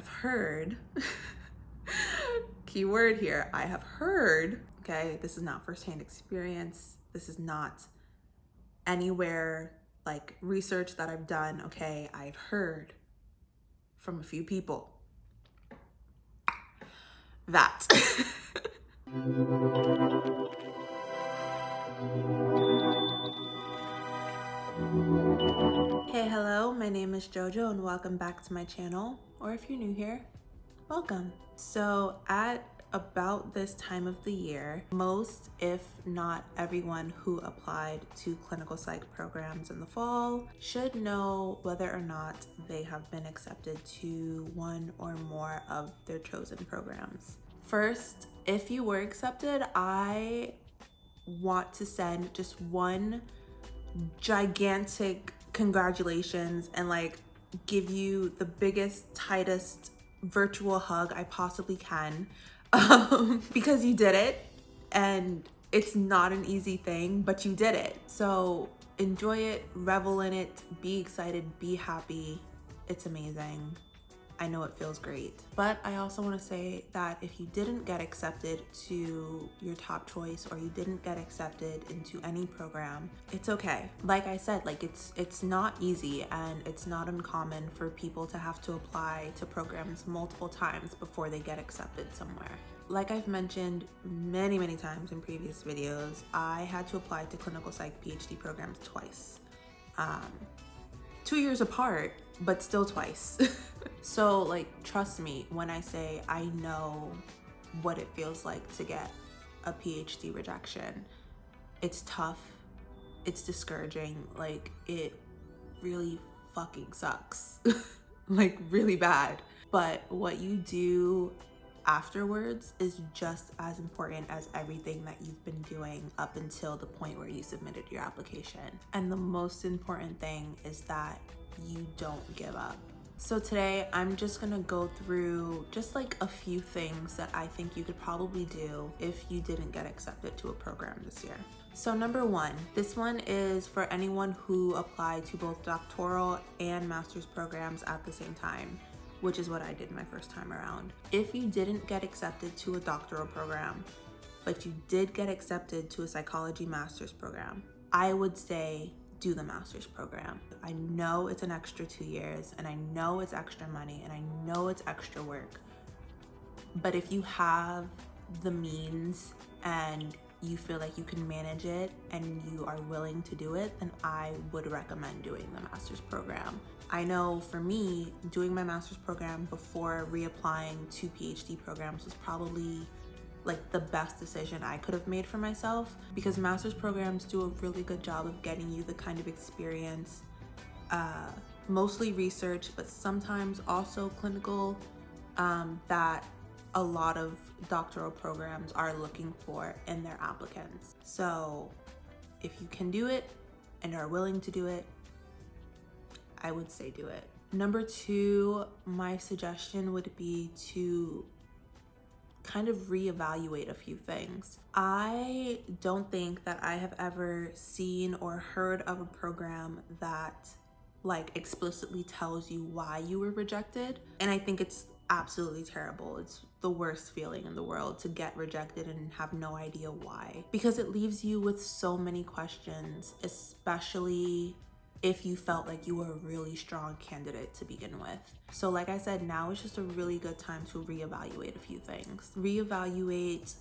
have heard, keyword here, I have heard, okay, this is not firsthand experience. This is not anywhere like research that I've done, okay? I've heard from a few people that Hey, hello, my name is Jojo and welcome back to my channel, or if you're new here, welcome. So at about this time of the year, most, if not everyone who applied to clinical psych programs in the fall should know whether or not they have been accepted to one or more of their chosen programs. First, if you were accepted, I want to send just one gigantic congratulations and like give you the biggest, tightest virtual hug I possibly can, because you did it, and it's not an easy thing, but you did it. So enjoy it, revel in it, be excited, be happy. It's amazing. I know it feels great. But I also want to say that if you didn't get accepted to your top choice, or you didn't get accepted into any program, it's okay. Like I said, like it's not easy, and it's not uncommon for people to have to apply to programs multiple times before they get accepted somewhere. Like I've mentioned many times in previous videos, I had to apply to clinical psych PhD programs twice. 2 years apart, but still twice. So like, trust me when I say I know what it feels like to get a PhD rejection. It's tough, it's discouraging, like it really fucking sucks, like really bad. But what you do afterwards is just as important as everything that you've been doing up until the point where you submitted your application. And the most important thing is that you don't give up. So today I'm just gonna go through just like a few things that I think you could probably do if you didn't get accepted to a program this year. So number one, this one is for anyone who applied to both doctoral and master's programs at the same time, which is what I did my first time around. If you didn't get accepted to a doctoral program, but you did get accepted to a psychology master's program, I would say do the master's program. I know it's an extra 2 years, and I know it's extra money, and I know it's extra work. But if you have the means and you feel like you can manage it and you are willing to do it, then I would recommend doing the master's program. I know for me, doing my master's program before reapplying to PhD programs was probably like the best decision I could have made for myself, because master's programs do a really good job of getting you the kind of experience, mostly research, but sometimes also clinical, that a lot of doctoral programs are looking for in their applicants. So if you can do it and are willing to do it, I would say do it. Number two, my suggestion would be to kind of reevaluate a few things. I don't think that I have ever seen or heard of a program that like explicitly tells you why you were rejected. And I think it's absolutely terrible. It's the worst feeling in the world to get rejected and have no idea why, because it leaves you with so many questions, especially if you felt like you were a really strong candidate to begin with. So like I said, now is just a really good time to reevaluate a few things. Reevaluate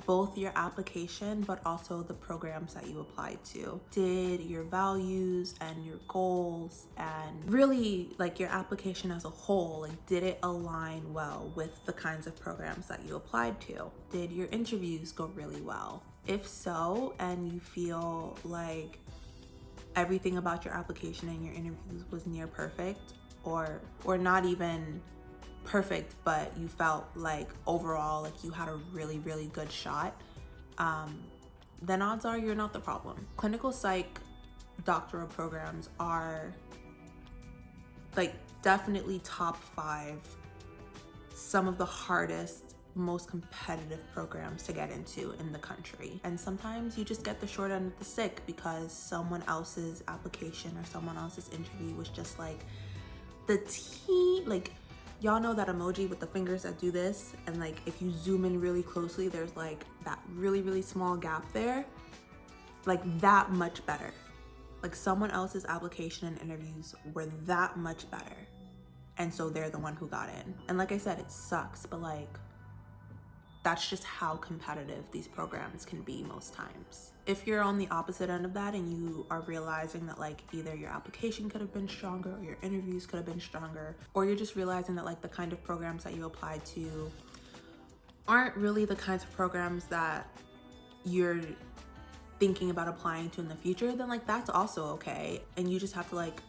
both your application, but also the programs that you applied to. Did your values and your goals and really like your application as a whole, like did it align well with the kinds of programs that you applied to? Did your interviews go really well? If so, and you feel like everything about your application and your interviews was near perfect, or not even perfect, but you felt like overall like you had a really good shot, then odds are you're not the problem. Clinical psych doctoral programs are like definitely top 5 some of the hardest, most competitive programs to get into in the country. And sometimes you just get the short end of the stick because someone else's application or someone else's interview was just like y'all know that emoji with the fingers that do this, and like if you zoom in really closely, there's like that really small gap there. Like that much better. Like someone else's application and interviews were that much better, and so they're the one who got in. And like I said, it sucks, but like that's just how competitive these programs can be most times. If you're on the opposite end of that and you are realizing that like either your application could have been stronger or your interviews could have been stronger, or you're just realizing that like the kind of programs that you applied to aren't really the kinds of programs that you're thinking about applying to in the future, then like that's also okay. And you just have to like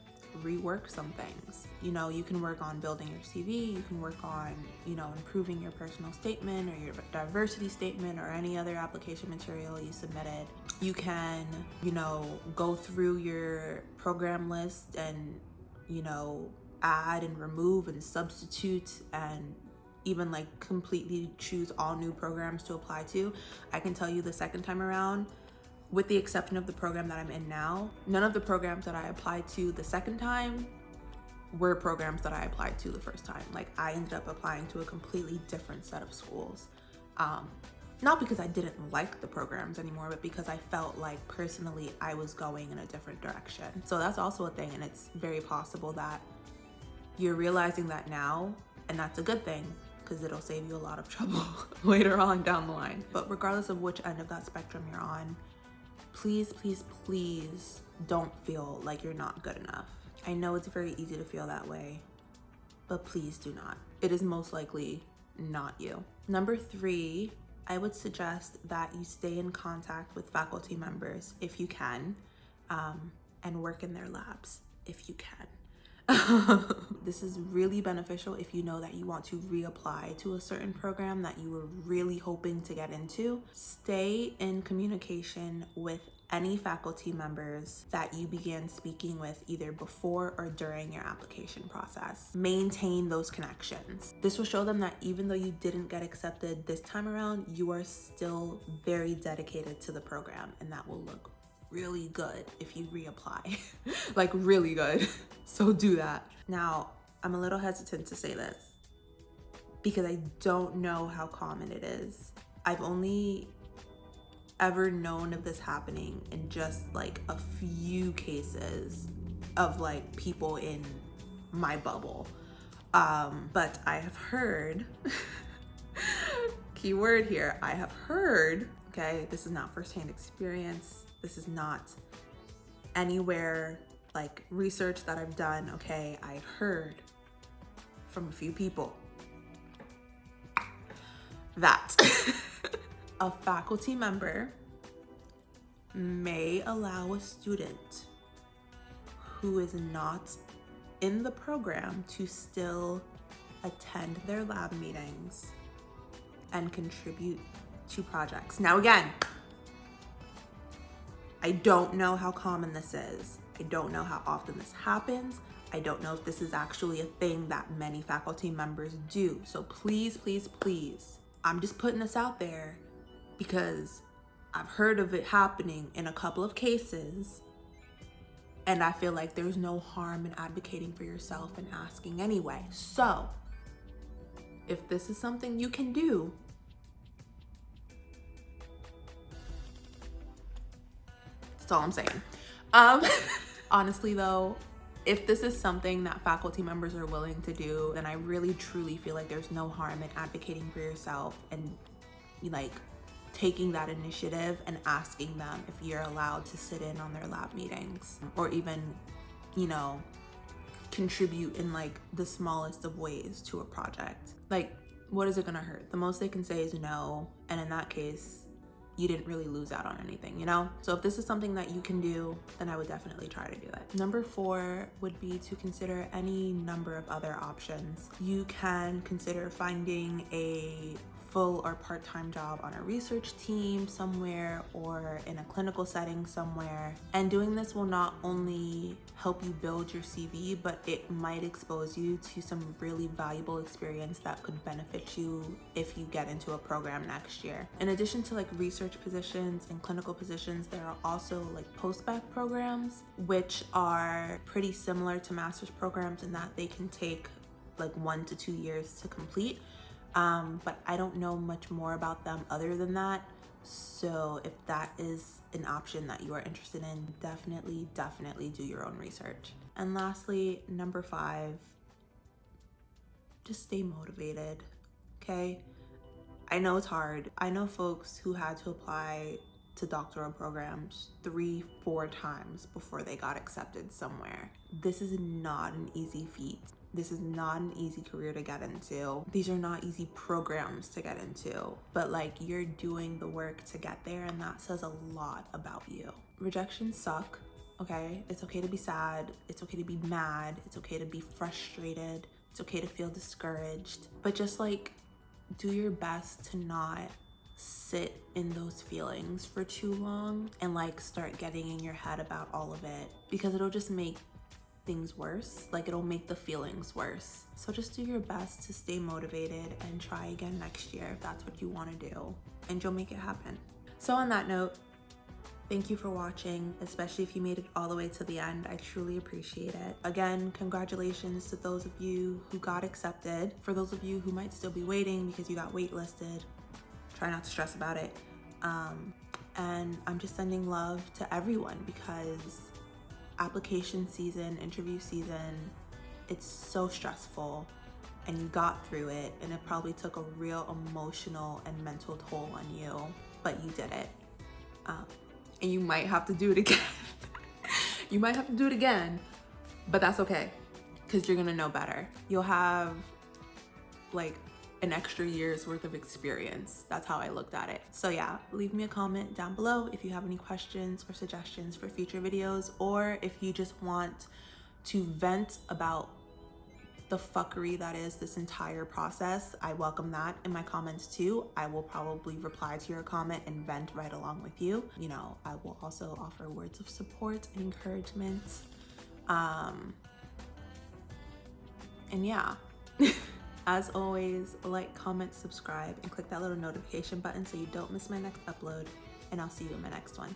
rework some things. You know, you can work on building your CV, you can work on, you know, improving your personal statement or your diversity statement or any other application material you submitted. You can, you know, go through your program list and, you know, add and remove and substitute and even like completely choose all new programs to apply to. I can tell you the second time around, with the exception of the program that I'm in now, none of the programs that I applied to the second time were programs that I applied to the first time. Like I ended up applying to a completely different set of schools. Not because I didn't like the programs anymore, but because I felt like personally I was going in a different direction. So that's also a thing, and it's very possible that you're realizing that now, and that's a good thing because it'll save you a lot of trouble later on down the line. But regardless of which end of that spectrum you're on, please don't feel like you're not good enough. I know it's very easy to feel that way, but please do not. It is most likely not you. Number 3, I would suggest that you stay in contact with faculty members if you can, and work in their labs if you can. This is really beneficial if you know that you want to reapply to a certain program that you were really hoping to get into. Stay in communication with any faculty members that you began speaking with either before or during your application process. Maintain those connections. This will show them that even though you didn't get accepted this time around, you are still very dedicated to the program, and that will look really good if you reapply. Like really good. So do that. Now, I'm a little hesitant to say this because I don't know how common it is. I've only ever known of this happening in just like a few cases of like people in my bubble. But I have heard, keyword here, I have heard, okay, this is not firsthand experience. This is not anywhere like research that I've done, okay? I've heard from a few people that a faculty member may allow a student who is not in the program to still attend their lab meetings and contribute to projects. Now again, I don't know how common this is. I don't know how often this happens. I don't know if this is actually a thing that many faculty members do. So please, I'm just putting this out there because I've heard of it happening in a couple of cases, and I feel like there's no harm in advocating for yourself and asking anyway. So if this is something you can do, that's all I'm saying. Honestly though, if this is something that faculty members are willing to do, then I really truly feel like there's no harm in advocating for yourself and like taking that initiative and asking them if you're allowed to sit in on their lab meetings or even, you know, contribute in like the smallest of ways to a project. Like, what is it gonna hurt? The most they can say is no, and in that case, you didn't really lose out on anything, you know? So if this is something that you can do, then I would definitely try to do it. Number 4 would be to consider any number of other options. You can consider finding a full or part-time job on a research team somewhere or in a clinical setting somewhere. And doing this will not only help you build your CV, but it might expose you to some really valuable experience that could benefit you if you get into a program next year. In addition to like research positions and clinical positions, there are also like post-bac programs, which are pretty similar to master's programs in that they can take like 1 to 2 years to complete. But I don't know much more about them other than that. So if that is an option that you are interested in, definitely do your own research. And lastly, number 5, just stay motivated, okay? I know it's hard. I know folks who had to apply to doctoral programs 3-4 times before they got accepted somewhere. This is not an easy feat. This is not an easy career to get into. These are not easy programs to get into, but like, you're doing the work to get there, and that says a lot about you. Rejections suck, okay? It's okay to be sad. It's okay to be mad. It's okay to be frustrated. It's okay to feel discouraged, but just like, do your best to not sit in those feelings for too long and like start getting in your head about all of it, because it'll just make things worse. Like, it'll make the feelings worse. So just do your best to stay motivated and try again next year if that's what you want to do, and you'll make it happen. So on that note, thank you for watching, especially if you made it all the way to the end. I truly appreciate it. Again, congratulations to those of you who got accepted. For those of you who might still be waiting because you got waitlisted, try not to stress about it. And I'm just sending love to everyone, because application season, interview season, it's so stressful, and you got through it, and it probably took a real emotional and mental toll on you, but you did it. And you might have to do it again. You might have to do it again, but that's okay, because you're gonna know better. You'll have like an extra year's worth of experience. That's how I looked at it. So yeah, leave me a comment down below if you have any questions or suggestions for future videos, or if you just want to vent about the fuckery that is this entire process. I welcome that in my comments too. I will probably reply to your comment and vent right along with you. You know, I will also offer words of support and encouragement. And yeah. As always, like, comment, subscribe, and click that little notification button so you don't miss my next upload, and I'll see you in my next one.